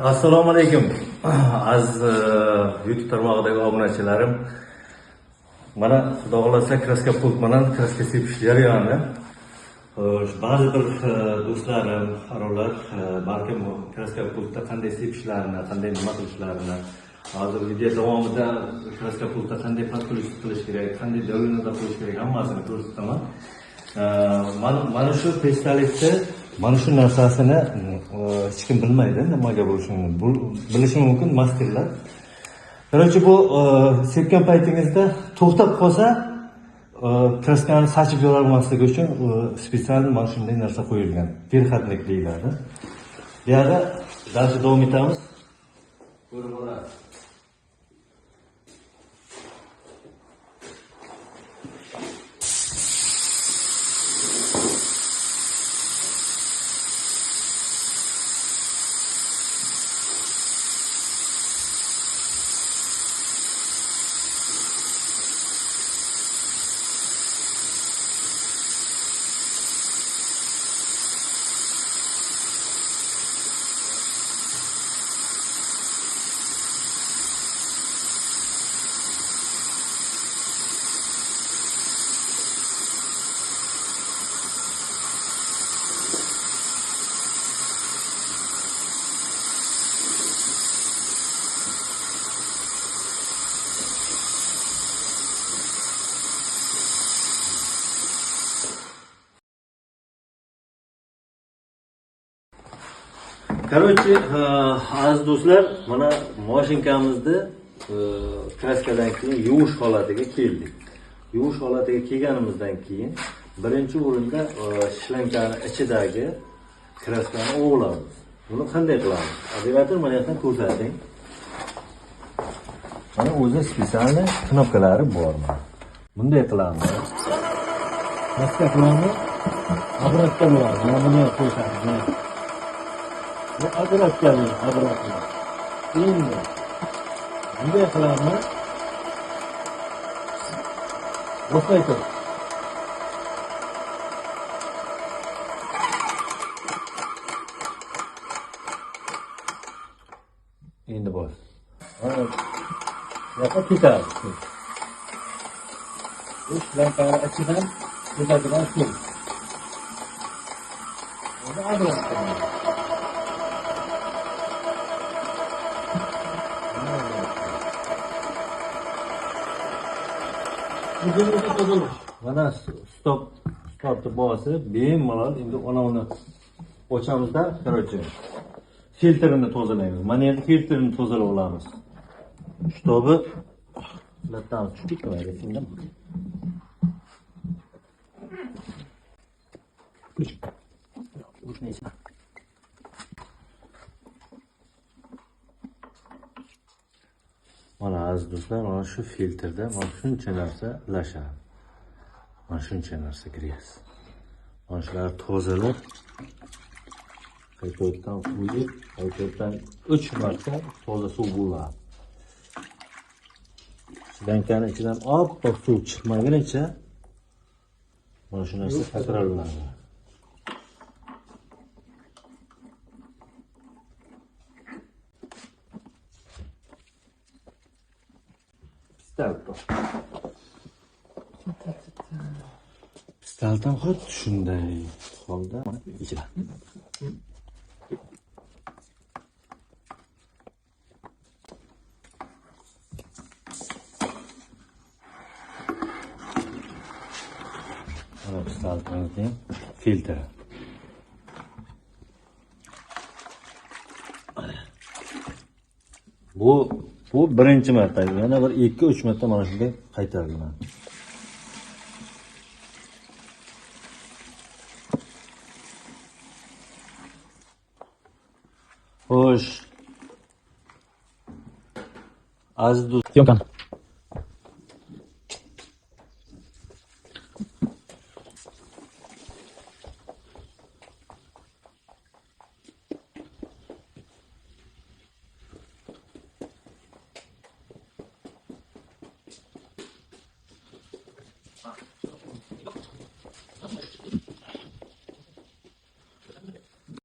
Assalomu alaykum aziz YouTube tarmog'idagi obunachilarim. Mana xudo xolasa kraska pult bilan kraska sepish jarayoni. Ba'zi bir do'stlarim, fuqarolar balkim kraska pultda qanday sepishlarini, qanday nima qilishlarini, hozir video davomida kraska pultda qanday qilish kerak, qanday do'yinida qo'yish kerak hammasini ko'rsataman. Mana shu pistolетda mana shu narsasini hech kim bilmaydi, nimaga bo'lishini bilishi mumkin masterlar. Короче, bu sepgan paytingizda to'xtab qolsa, kraskani sachib yubormaslik uchun spetsial mana shunday narsa qo'yilgan. Переходник deyiladi. Bu yerda darsni davom etamiz. Ko'rib olasiz. Короче, aziz do'stlar, mana mashinkamizni kraskadan keyin yuvish holatiga keldik. Yuvish holatiga kelganimizdan keyin birinchi o'rinda shlankani ichidagi kraskani o'g'lamiz. Buni qanday qilamiz? Operator mana yerdan ko'rsating. Mana o'zi spetsialni knopkalari bor. Bunday qilamiz. Kraska qilamiz. Obratda bo'ladi. Mana buni ko'rsatdim. Bu agratganlar, agratlar. Endi bunday qilamiz. Boshlaymiz. Endi bos. Yo'q, ketadi. Uch lampani ichidan ketadigan suv. Buni agratganlar. Mana stopni bosib, bemalol endi uni ochamizda, короче, filtrini tozalaymiz. Mana endi filtrini tozalab olamiz. Чтобы latdan tushib ketmaydi, shundan. Mana aziz do'stlar, mana shu filtrda mana shuncha narsa lashadi. Mana shuncha narsa gres. Mana shular tozalab, qaytadan quyib, qaytadan 3 marta toza suv bo'ladi. Slankani ichidan oppoq suv chiqmagunicha mana shu narsa takrorlanadi. Pistaldan xuddi shunday holda ichida. Mana pistaldan filtr. Bu birinchi marta. Yana bir 2-3 marta mana shunday qaytariladi. Xo'sh. Aziz do'stlar,